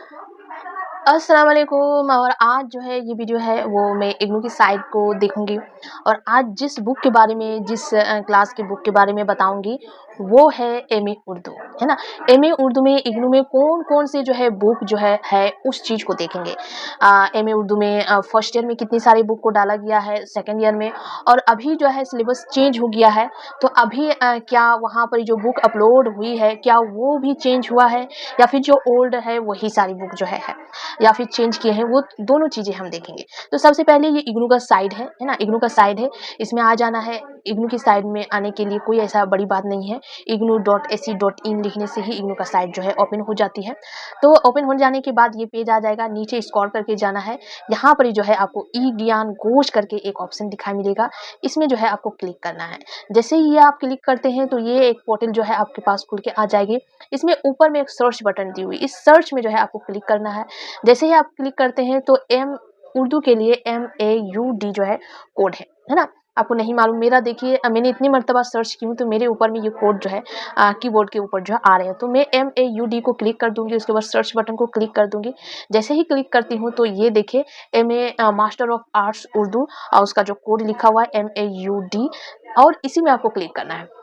अस्सलाम वालेकुम। और आज जो है ये वीडियो है वो मैं इग्नू की साइट को देखूंगी और आज जिस बुक के बारे में जिस क्लास की बुक के बारे में बताऊंगी वो है एमए उर्दू, है ना। एमए उर्दू में इग्नू में कौन कौन से जो है बुक जो है उस चीज़ को देखेंगे। एमए उर्दू में फर्स्ट ईयर में कितनी सारी बुक को डाला गया है, सेकेंड ईयर में, और अभी जो है सिलेबस चेंज हो गया है तो अभी क्या वहाँ पर जो बुक अपलोड हुई है क्या वो भी चेंज हुआ है या फिर जो ओल्ड है वही सारी बुक जो है या फिर चेंज किए हैं, वो दोनों चीज़ें हम देखेंगे। तो सबसे पहले ये इग्नू का साइट है ना, इग्नू का साइट है, इसमें आ जाना है। इग्नू की साइट में आने के लिए कोई ऐसा बड़ी बात नहीं है, ignu.ac.in लिखने से ही इग्नू का साइट जो है ओपन हो जाती है। तो ओपन हो जाने के बाद ये पेज आ जाएगा, नीचे स्क्रॉल करके जाना है, यहाँ पर जो है आपको ई ज्ञान घोष करके एक ऑप्शन दिखाई मिलेगा, इसमें जो है आपको क्लिक करना है। जैसे ही ये आप क्लिक करते हैं तो ये एक पोर्टल जो है आपके पास खुल के आ जाएगी। इसमें ऊपर में एक सर्च बटन दी हुई, इस सर्च में जो है आपको क्लिक करना है। जैसे ही आप क्लिक करते हैं तो एम उर्दू के लिए MAUD जो है कोड है ना। आपको नहीं मालूम, मेरा देखिए मैंने इतनी मर्तबा सर्च की हूँ तो मेरे ऊपर में ये कोड जो है कीबोर्ड के ऊपर जो है आ रहे हैं। तो मैं MAUD को क्लिक कर दूंगी, उसके बाद सर्च बटन को क्लिक कर दूंगी। जैसे ही क्लिक करती हूँ तो ये देखिए MA master of arts Urdu और उसका जो कोड लिखा हुआ है MAUD, और इसी में आपको क्लिक करना है।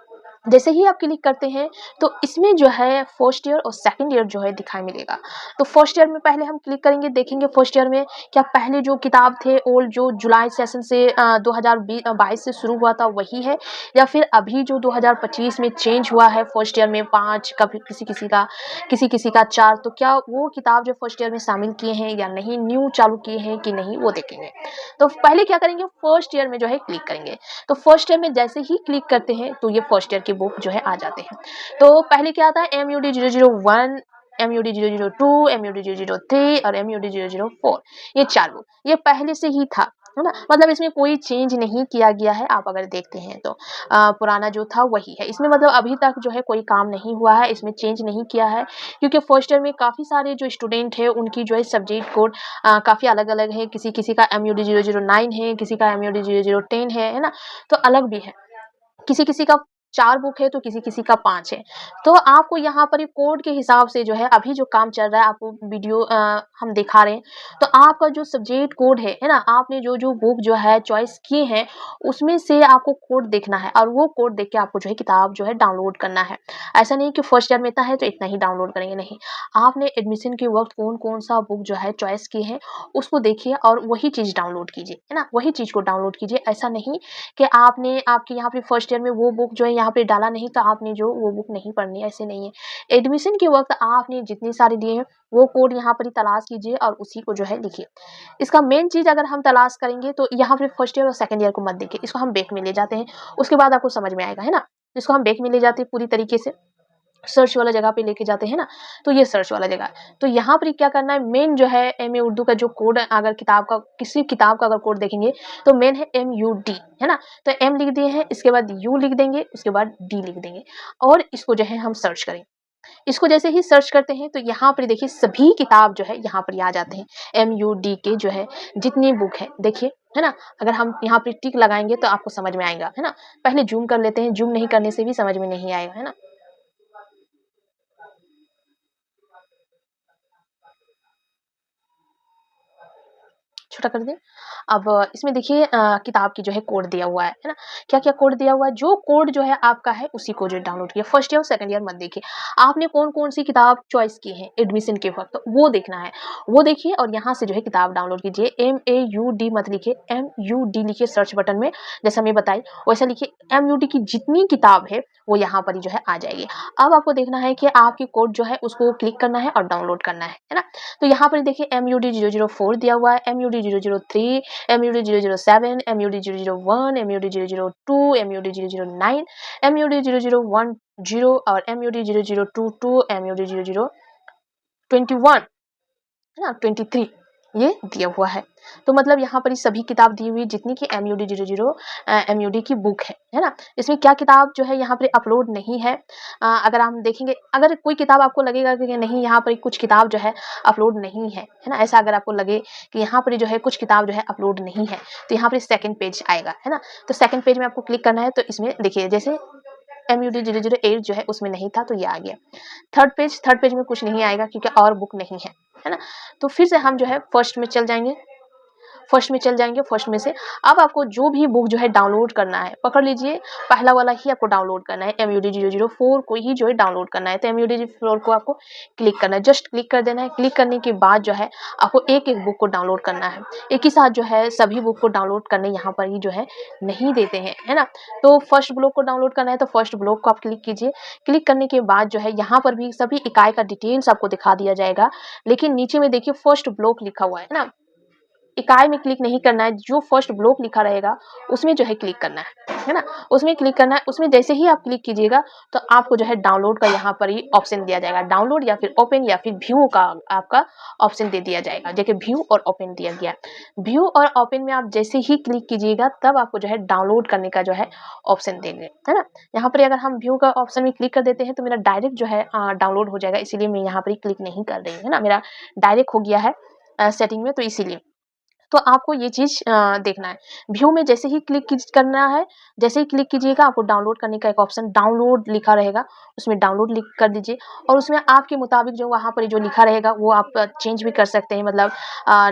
जैसे ही आप क्लिक करते हैं तो इसमें जो है फर्स्ट ईयर और सेकंड ईयर जो है दिखाई मिलेगा। तो फर्स्ट ईयर में पहले हम क्लिक करेंगे, देखेंगे फर्स्ट ईयर में क्या पहले जो किताब थे ओल्ड जो जुलाई सेशन से 2022 से शुरू हुआ था वही है, या फिर अभी जो 2025 में चेंज हुआ है फर्स्ट ईयर में 5, कभी किसी किसी का 4, तो क्या वो किताब जो फर्स्ट ईयर में शामिल किए हैं या नहीं, न्यू चालू किए हैं कि नहीं, वो देखेंगे। तो पहले क्या करेंगे, फर्स्ट ईयर में जो है क्लिक करेंगे। तो फर्स्ट ईयर में जैसे ही क्लिक करते हैं तो ये फर्स्ट ईयर की बुक जो है आ जाते हैं। तो पहले क्या आता है MUD 001, MUD 002, MUD 003 और MUD 004, ये 4 बुक ये पहले से ही था, है ना। मतलब इसमें कोई चेंज नहीं किया गया है। आप अगर देखते हैं तो पुराना जो था वही है, इसमें मतलब अभी तक जो है कोई काम नहीं हुआ है, इसमें चेंज नहीं किया है, क्योंकि फर्स्ट ईयर में काफ़ी सारे जो स्टूडेंट है उनकी जो है सब्जेक्ट कोड काफ़ी अलग अलग है। किसी का MUD 009 है, किसी का MUD 0010 है ना। तो अलग भी है, किसी का 4 बुक है तो किसी का 5 है। तो आपको यहाँ पर कोड के हिसाब से जो है अभी जो काम चल रहा है, आपको वीडियो हम दिखा रहे हैं, तो आपका जो सब्जेक्ट कोड है ना, आपने जो बुक जो है चॉइस किए हैं उसमें से आपको कोड देखना है और वो कोड देख के आपको जो है किताब जो है डाउनलोड करना है। ऐसा नहीं कि फर्स्ट ईयर में इतना है तो इतना ही डाउनलोड करेंगे, नहीं। आपने एडमिशन के वक्त कौन सा बुक जो है चॉइस किए हैं उसको देखिए और वही चीज़ डाउनलोड कीजिए, है ना, वही चीज़ को डाउनलोड कीजिए। ऐसा नहीं कि आपने आपके यहाँ पे फर्स्ट ईयर में वो बुक जो है यहाँ पे डाला नहीं तो आपने जो वो बुक नहीं पढ़नी, ऐसे नहीं है। एडमिशन के वक्त आपने जितनी सारी दिए हैं वो कोड यहाँ पर ही तलाश कीजिए और उसी को जो है लिखिए। इसका मेन चीज़ अगर हम तलाश करेंगे तो यहाँ पे फर्स्ट ईयर और सेकंड ईयर को मत देखिए, इसको हम बैक में ले जाते हैं, उसके बाद आपको समझ में आएगा, है ना। इसको हम बैक में ले जाते हैं पूरी तरीके से, सर्च वाला जगह पे लेके जाते हैं ना। तो ये सर्च वाला जगह है। तो यहाँ पर क्या करना है, मेन जो है MA उर्दू का जो कोड है, अगर किताब का किसी किताब का अगर कोड देखेंगे तो मेन है MUD, है ना। तो M लिख दिए हैं, इसके बाद U लिख देंगे, उसके बाद D लिख देंगे और इसको जो है हम सर्च करेंगे। इसको जैसे ही सर्च करते हैं तो यहाँ पर देखिए सभी किताब जो है यहाँ पर आ जाते हैं। MUD के जो है जितनी बुक है देखिए, है ना। अगर हम यहाँ पे टिक लगाएंगे तो आपको समझ में आएगा, है ना। पहले जूम कर लेते हैं, जूम नहीं करने से भी समझ में नहीं आएगा, है ना। छोटा कर दें। अब इसमें देखिए किताब की जो है कोड दिया हुआ है ना। क्या-क्या कोड दिया हुआ है, जो कोड जो है आपका है उसी को जो डाउनलोड किया। फर्स्ट ईयर और सेकंड ईयर मत देखिए, आपने कौन-कौन सी किताब चॉइस की है एडमिशन के वक़्त, वो देखना है। वो देखिए और यहाँ से जो है किताब डाउनलोड कीजिए। MAUD मत लिखिए, MUD लिखिए सर्च बटन में, जैसा मैं बताई वैसा लिखिए। MUD की जितनी किताब है वो यहाँ पर ही जो है आ जाएगी। अब आपको देखना है कि आपकी कोड जो है उसको क्लिक करना है और डाउनलोड करना है ना। तो यहाँ पर देखिए MUD 004 दिया हुआ है, MUD 003, MUD 007, MUD 001, MUD 002, MUD 009, MUD 0010 और MUD 0022, MUD 0021, है ना, 23 ये दिया हुआ है। तो मतलब यहाँ पर सभी किताब दी हुई जितनी की MUD 00 MUD की बुक है ना। इसमें क्या किताब जो है यहाँ पर अपलोड नहीं है। अगर हम देखेंगे, अगर कोई किताब आपको लगेगा कि नहीं यहाँ पर कुछ किताब जो है अपलोड नहीं है ना, ऐसा अगर आपको लगे कि यहाँ पर जो है कुछ किताब जो है अपलोड नहीं है तो यहाँ पर सेकंड पेज आएगा, है ना। तो सेकंड पेज में आपको क्लिक करना है। तो इसमें देखिए जैसे MUD 008 जो है उसमें नहीं था तो ये आ गया। थर्ड पेज में कुछ नहीं आएगा क्योंकि और बुक नहीं है। है ना। तो फिर से हम जो है फर्स्ट में चल जाएंगे, फर्स्ट में से अब आपको जो भी बुक जो है डाउनलोड करना है, पकड़ लीजिए पहला वाला ही आपको डाउनलोड करना है, MUD004 को ही जो है डाउनलोड करना है। तो MUD004 को आपको क्लिक करना है, जस्ट क्लिक कर देना है। क्लिक करने के बाद जो है आपको एक एक बुक को डाउनलोड करना है, एक ही साथ जो है सभी बुक को डाउनलोड करने यहाँ पर ही जो है नहीं देते हैं, है ना। तो फर्स्ट ब्लॉक को डाउनलोड करना है, तो फर्स्ट ब्लॉक को आप क्लिक कीजिए। क्लिक करने के बाद जो है यहाँ पर भी सभी इकाई का डिटेल्स आपको दिखा दिया जाएगा, लेकिन नीचे में देखिए फर्स्ट ब्लॉक लिखा हुआ है ना, इकाई में क्लिक नहीं करना है, जो फर्स्ट ब्लॉक लिखा रहेगा उसमें जो है क्लिक करना है ना, उसमें क्लिक करना है। उसमें जैसे ही आप क्लिक कीजिएगा तो आपको जो है डाउनलोड का यहाँ पर ही ऑप्शन दिया जाएगा, डाउनलोड या फिर ओपन या फिर व्यू का आपका ऑप्शन दे दिया जाएगा। देखिए व्यू और ओपन दिया गया है, व्यू और ओपन में आप जैसे ही क्लिक कीजिएगा तब आपको जो है डाउनलोड करने का जो है ऑप्शन देंगे, है ना। यहाँ पर अगर हम व्यू का ऑप्शन में क्लिक कर देते हैं तो मेरा डायरेक्ट जो है डाउनलोड हो जाएगा, इसीलिए मैं यहाँ पर ही क्लिक नहीं कर रही हूँ, है ना। मेरा डायरेक्ट हो गया है सेटिंग में, तो इसीलिए तो आपको ये चीज देखना है। व्यू में जैसे ही क्लिक करना है, जैसे ही क्लिक कीजिएगा आपको डाउनलोड करने का एक ऑप्शन डाउनलोड लिखा रहेगा, उसमें डाउनलोड लिख कर दीजिए और उसमें आपके मुताबिक जो वहाँ पर जो लिखा रहेगा वो आप चेंज भी कर सकते हैं। मतलब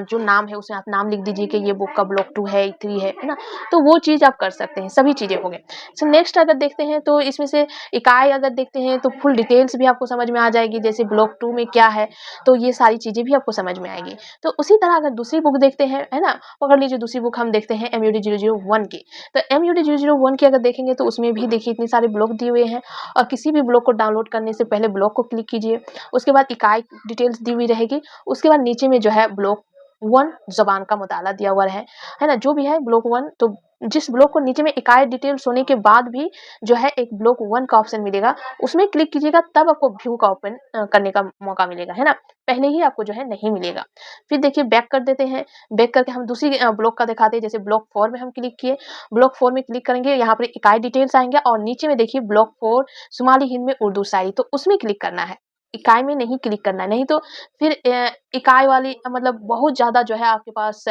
जो नाम है उसमें आप नाम लिख दीजिए कि ये बुक का ब्लॉक 2 है 3 है ना, तो वो चीज़ आप कर सकते हैं। सभी चीज़ें हो गए। सो नेक्स्ट अगर देखते हैं तो इसमें से इकाई अगर देखते हैं तो फुल डिटेल्स भी आपको समझ में आ जाएगी, जैसे ब्लॉक 2 में क्या है, तो ये सारी चीज़ें भी आपको समझ में आएगी। तो उसी तरह अगर दूसरी बुक देखते हैं, है ना, पकड़ लीजिए दूसरी बुक हम देखते हैं MUD001 की। तो MUD001 की अगर देखेंगे तो उसमें भी देखिए इतने सारे ब्लॉक दिए हुए हैं और किसी भी ब्लॉक को डाउनलोड करने से पहले ब्लॉक को क्लिक कीजिए, उसके बाद इकाई डिटेल्स दी हुई रहेगी, उसके बाद नीचे में जो है ब्लॉक 1 ज़बान का मुताला दिया हुआ है ना, जो भी है ब्लॉक 1। तो जिस ब्लॉक को नीचे में इकाई डिटेल्स होने के बाद भी जो है एक ब्लॉक 1 का ऑप्शन मिलेगा, उसमें क्लिक कीजिएगा तब आपको व्यू का ओपन करने का मौका मिलेगा, है ना, पहले ही आपको जो है नहीं मिलेगा। फिर देखिए बैक कर देते हैं, बैक करके हम दूसरी ब्लॉक का दिखाते हैं। जैसे ब्लॉक 4 में हम क्लिक किए, ब्लॉक 4 में क्लिक करेंगे, यहाँ पर इकाई डिटेल्स आएंगे और नीचे में देखिए ब्लॉक 4 शुमाली हिंद में उर्दू शायरी, तो उसमें क्लिक करना है, इकाई में नहीं क्लिक करना है, नहीं तो फिर इकाई वाली मतलब बहुत ज़्यादा जो है आपके पास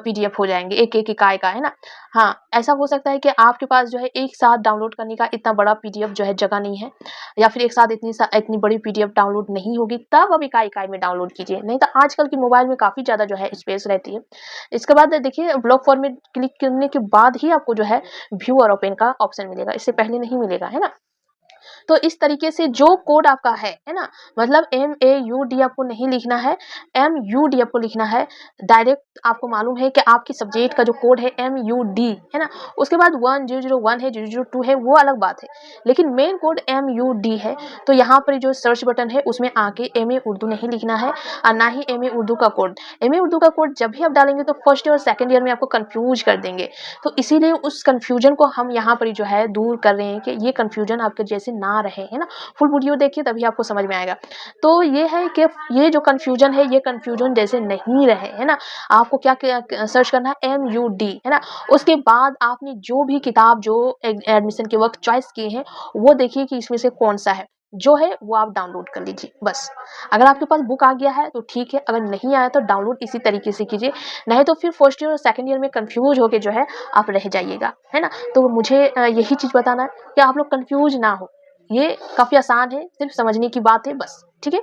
PDF हो जाएंगे एक एक इकाई का, है ना। हाँ, ऐसा हो सकता है कि आपके पास जो है एक साथ डाउनलोड करने का इतना बड़ा PDF जो है जगह नहीं है, या फिर एक साथ इतनी बड़ी PDF डाउनलोड नहीं होगी, तब आप इकाई इकाई में डाउनलोड कीजिए, नहीं तो आजकल की मोबाइल में काफ़ी ज़्यादा जो है स्पेस रहती है। इसके बाद देखिए ब्लॉक 4 में क्लिक करने के बाद ही आपको जो है व्यू और ओपन का ऑप्शन मिलेगा, इससे पहले नहीं मिलेगा, है ना। तो इस तरीके से जो कोड आपका है ना, मतलब MAUD आपको नहीं लिखना है, MUD आपको लिखना है। डायरेक्ट आपको मालूम है कि आपकी सब्जेक्ट का जो कोड है MUD है ना, उसके बाद 1001 है, 002 है, वो अलग बात है, लेकिन मेन कोड MUD है। तो यहाँ पर जो सर्च बटन है उसमें आके MA उर्दू नहीं लिखना है और ना ही MA उर्दू का कोड। MA उर्दू का कोड जब भी आप डालेंगे तो फर्स्ट ईयर और सेकंड ईयर में आपको कंफ्यूज कर देंगे, तो इसीलिए उस कंफ्यूजन को हम यहाँ पर जो है दूर कर रहे हैं कि ये कंफ्यूजन आपके जैसे ना रहे, है ना। फुल वीडियो देखिए तभी आपको समझ में आएगा। तो ये है कि ये जो कंफ्यूजन है, ये कंफ्यूजन जैसे नहीं रहे, है ना। आपको क्या सर्च करना है MUD, है ना। उसके बाद आपने जो भी किताब जो एडमिशन के वक्त चॉइस किए हैं वो देखिए कि इसमें से कौन सा है, जो है वो आप डाउनलोड कर लीजिए बस। अगर आपके पास बुक आ गया है तो ठीक है, अगर नहीं आया तो डाउनलोड इसी तरीके से कीजिए, नहीं तो फिर फर्स्ट ईयर और सेकंड ईयर में कंफ्यूज होके जो है आप रह जाइएगा, है ना। तो मुझे यही चीज़ बताना है कि आप लोग कंफ्यूज ना हो, ये काफ़ी आसान है, सिर्फ समझने की बात है बस, ठीक है।